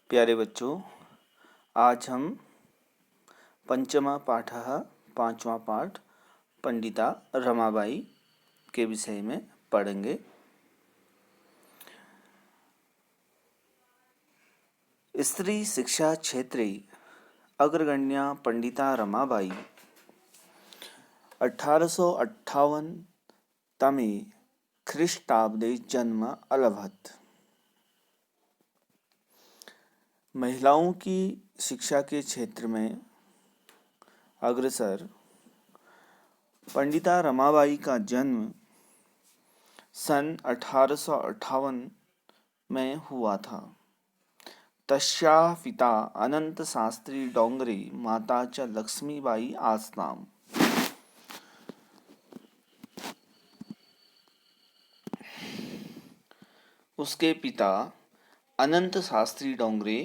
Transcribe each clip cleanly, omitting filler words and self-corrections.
प्यारे बच्चों, आज हम पंचमा पाठः पांचवा पाठ पंडिता रमाबाई के विषय में पढ़ेंगे। स्त्री शिक्षा क्षेत्रे अग्रगण्या पंडिता रमाबाई 1858 तमे ख्रीष्टाब्दे जन्म अलभत। महिलाओं की शिक्षा के क्षेत्र में अग्रसर पंडिता रमाबाई का जन्म सन 1858 में हुआ था। तस्याः पिता अनंत शास्त्री डोंगरे, माता च लक्ष्मीबाई आस्ताम। उसके पिता अनंत शास्त्री डोंगरे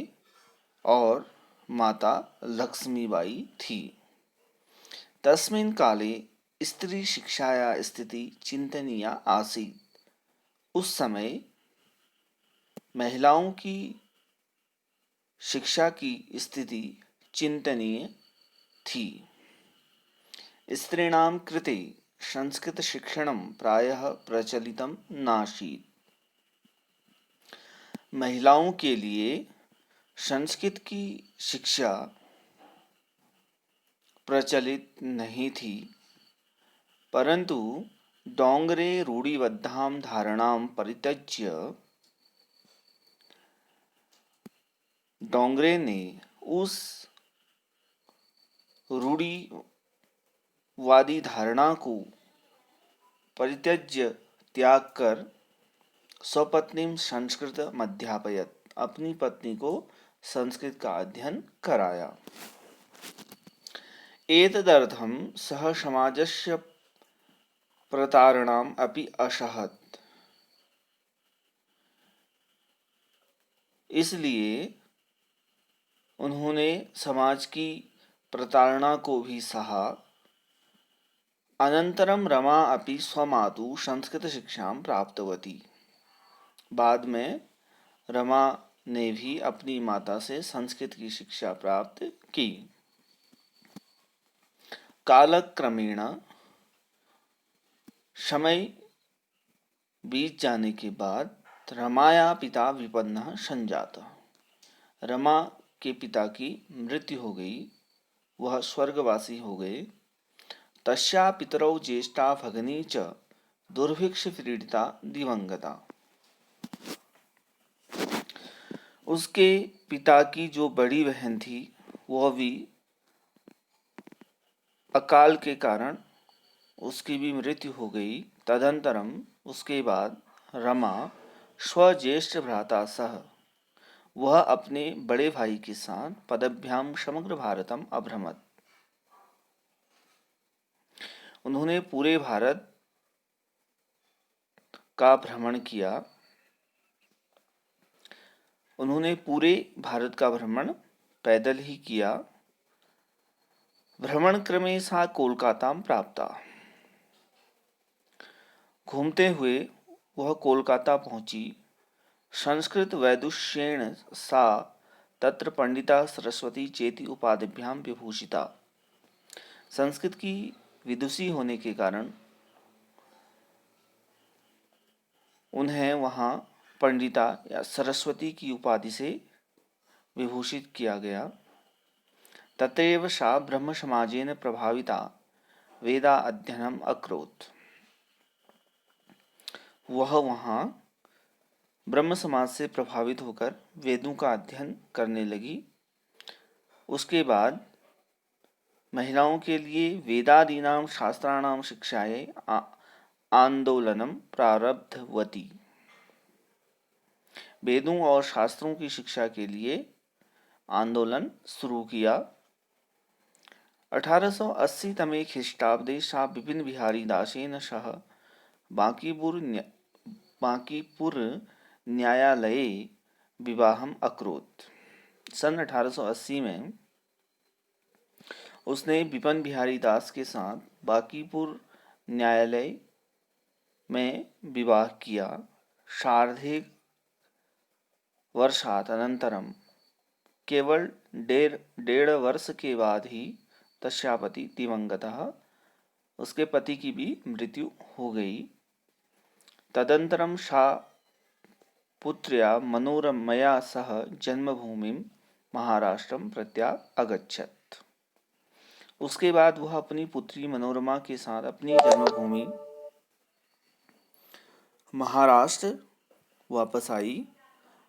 और माता लक्ष्मीबाई थी। तस्मिन् काले स्त्री शिक्षाया स्थिति चिंतनीया आसीत्। उस समय महिलाओं की शिक्षा की स्थिति चिंतनीय थी। स्त्रीणां कृते संस्कृत शिक्षणं प्रायः प्रचलितं नासीत्। महिलाओं के लिए संस्कृत की शिक्षा प्रचलित नहीं थी, परंतु डोंगरे रूढ़िबद्धां धारणां परित्यज्य डोंगरे ने उस रूढ़िवादी धारणा को परित्यज्य त्याग कर स्वपत्नीं संस्कृत मध्यापयत, अपनी पत्नी को संस्कृत का अध्ययन कराया। एतदर्थं सः समाजस्य प्रतारणाम् अपि असहत। इसलिए उन्होंने समाज की प्रताड़ना को भी सहा। अनंतरम रमा अपि स्वमातु संस्कृत शिक्षां प्राप्तवती। बाद में रमा ने भी अपनी माता से संस्कृत की शिक्षा प्राप्त की। कालक्रमेण समय बीत जाने के बाद रमाया पिता विपन्नः संजातः। रमा के पिता की मृत्यु हो गई, वह स्वर्गवासी हो गए। तस्या पितरौ ज्येष्ठा भगिनी च दुर्भिक्ष पीड़िता दिवंगता। उसके पिता की जो बड़ी बहन थी वह भी अकाल के कारण उसकी भी मृत्यु हो गई। तदंतरम उसके बाद रमा स्वज्येष्ठ भ्राता सह, वह अपने बड़े भाई के साथ पदभ्याम समग्र भारतम अभ्रमत। उन्होंने पूरे भारत का भ्रमण किया। उन्होंने पूरे भारत का भ्रमण पैदल ही किया। भ्रमण क्रमे सा कोलकाता प्राप्ता। घूमते हुए वह कोलकाता पहुंची। संस्कृत वैदुष्येण सा तत्र पंडिता सरस्वती चेति उपाधिभ्यां विभूषिता। संस्कृत की विदुषी होने के कारण उन्हें वहां पंडिता या सरस्वती की उपाधि से विभूषित किया गया। तत्रैव सा ब्रह्म समाजेन प्रभाविता वेदा अध्ययनम अकरोत्। वह वहां ब्रह्म समाज से प्रभावित होकर वेदों का अध्ययन करने लगी। उसके बाद महिलाओं के लिए वेदादीनां शास्त्राणां शिक्षायै आंदोलनम प्रारब्धवती। वेदों और शास्त्रों की शिक्षा के लिए आंदोलन शुरू किया। 1880 तमे ख्रीष्टाब्दे सा विपिन बिहारी दासेन सह बांकीपुर न्यायालये विवाहम अकरोत्। सन 1880 में उसने विपिन बिहारी दास के साथ बांकीपुर न्यायालय में विवाह किया। सार्धेक वर्षात् अनंतरम केवल डेढ़ वर्ष के बाद ही तस्या पति दिवंगतः, उसके पति की भी मृत्यु हो गई। तदंतरम सा पुत्र्या मनोरमया सह जन्मभूमिं महाराष्ट्रम प्रत्यागच्छत्। उसके बाद वह अपनी पुत्री मनोरमा के साथ अपनी जन्मभूमि महाराष्ट्र वापस आई।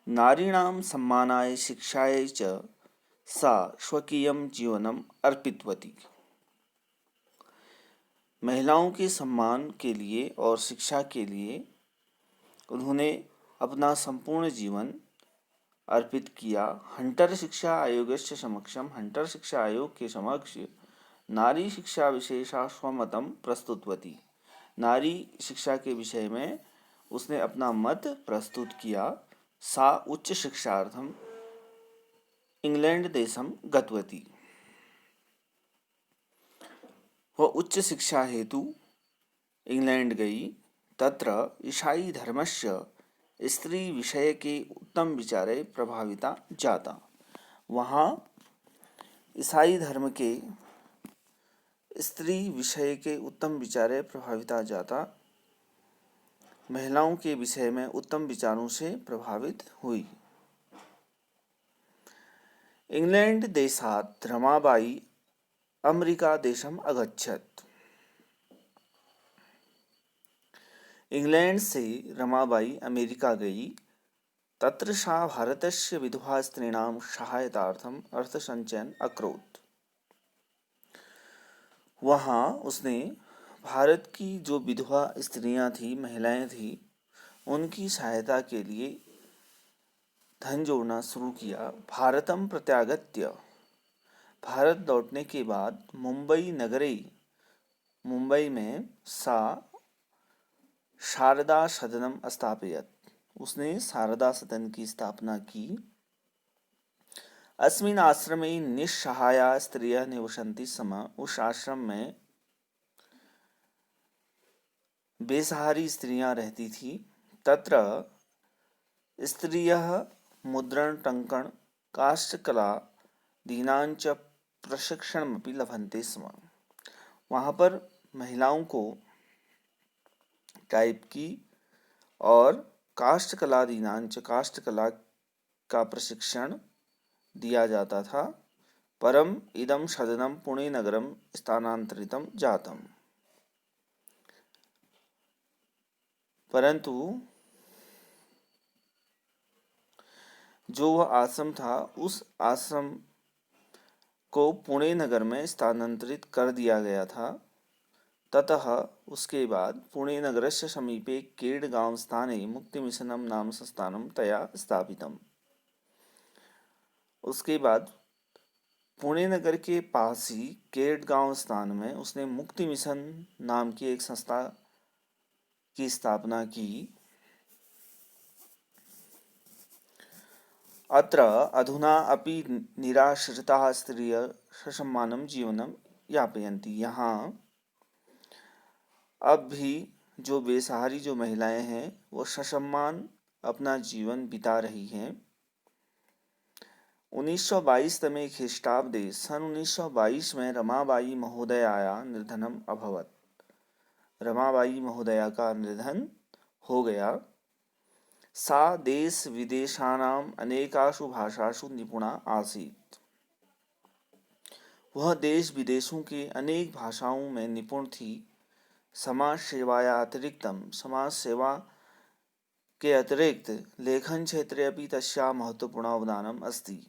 नारीणां सम्मानाय शिक्षायै च सा स्वकीयं जीवनम् अर्पितवती। महिलाओं के सम्मान के लिए और शिक्षा के लिए उन्होंने अपना संपूर्ण जीवन अर्पित किया। हंटर शिक्षा आयोगस्य समक्षम, हंटर शिक्षा आयोग के समक्ष नारी शिक्षा विशेषा स्वमतम प्रस्तुतवती। नारी शिक्षा के विषय में उसने अपना मत प्रस्तुत किया। सा उच्च शिक्षार्थम इंग्लैंड देशम गतवती। वह उच्च शिक्षा हेतु इंग्लैंड गई। तत्र ईसाई धर्मस्य स्त्री विषय के उत्तम विचारे प्रभाविता जाता। वहाँ ईसाई धर्म के स्त्री विषय के उत्तम विचारे प्रभाविता जाता, महिलाओं के विषय में उत्तम विचारों से प्रभावित हुई। इंग्लैंड देशात् रमाबाई अमेरिका देशम अगच्छत्। इंग्लैंड से रमाबाई अमेरिका गई। तत्र सा भारतस्य विधवा स्त्रीणां सहायतार्थम अर्थसंचयन अकरोत्। वहाँ उसने भारत की जो विधवा स्त्रियां थी, महिलाएं थी, उनकी सहायता के लिए धन जोड़ना शुरू किया। भारतम प्रत्यागत्य, भारत लौटने के बाद मुंबई नगरे, मुंबई में सा शारदा सदनम स्थापयत, उसने शारदा सदन की स्थापना की। अस्मिन् आश्रमे निस्सहाया स्त्रियः निवसन्ति स्म, उस आश्रम में बेसहारी स्त्रियां रहती थी। तत्र स्त्रियः मुद्रण टंकण काष्ठकला दीनांच प्रशिक्षणमपि लभन्ते स्म। वहाँ पर महिलाओं को टाइप की और काष्ठकला दीनांच, काष्ठकला का प्रशिक्षण दिया जाता था। परम इदम सदनम पुणे नगरम स्थानांतरितम जातम, परंतु जो वह आश्रम था, उस आश्रम को पुणे नगर में स्थानांतरित कर दिया गया था। ततः उसके बाद पुणे नगरस्य समीपे केडगांव स्थाने मुक्तिमिशनम नाम संस्थानम तया स्थापितम। उसके बाद पुणे नगर के पास ही केडगांव स्थान में उसने मुक्ति मिशन नाम की एक संस्था की स्थापना की। अत्र अधुना अपि निराश्रिताः स्त्रियः ससम्मानं जीवनं यापयन्ति। यहाँ अब भी जो बेसहारी जो महिलाएं हैं वो ससम्मान अपना जीवन बिता रही हैं। 1922 तमे ख्रीष्टाब्दे, सन 1922 में रमाबाई महोदयाया निधनम अभवत्। रमाबाई महोदया का निधन हो गया। सा देश विदेशानाम अनेकासु भाषासु निपुणा आसीत्। वह देश विदेशों के अनेक भाषाओं में निपुण थी। समाज सेवाया अतिरिक्तम, समाज सेवा के अतिरिक्त लेखन क्षेत्रे अपि तस्याः महत्वपूर्ण अवदानम अस्ति।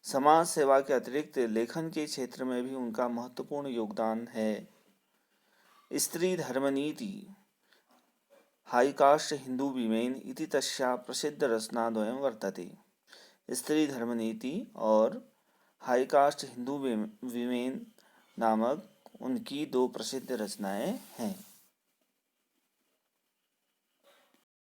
समाज सेवा के अतिरिक्त लेखन के क्षेत्र में भी उनका महत्वपूर्ण योगदान है। स्त्री धर्मनीति हाई कास्ट हिंदू विमेन इति तस्याः प्रसिद्ध रचनाद्वयं वर्तते। स्त्री धर्मनीति और हाई कास्ट हिंदू विमेन नामक उनकी दो प्रसिद्ध रचनाएं हैं।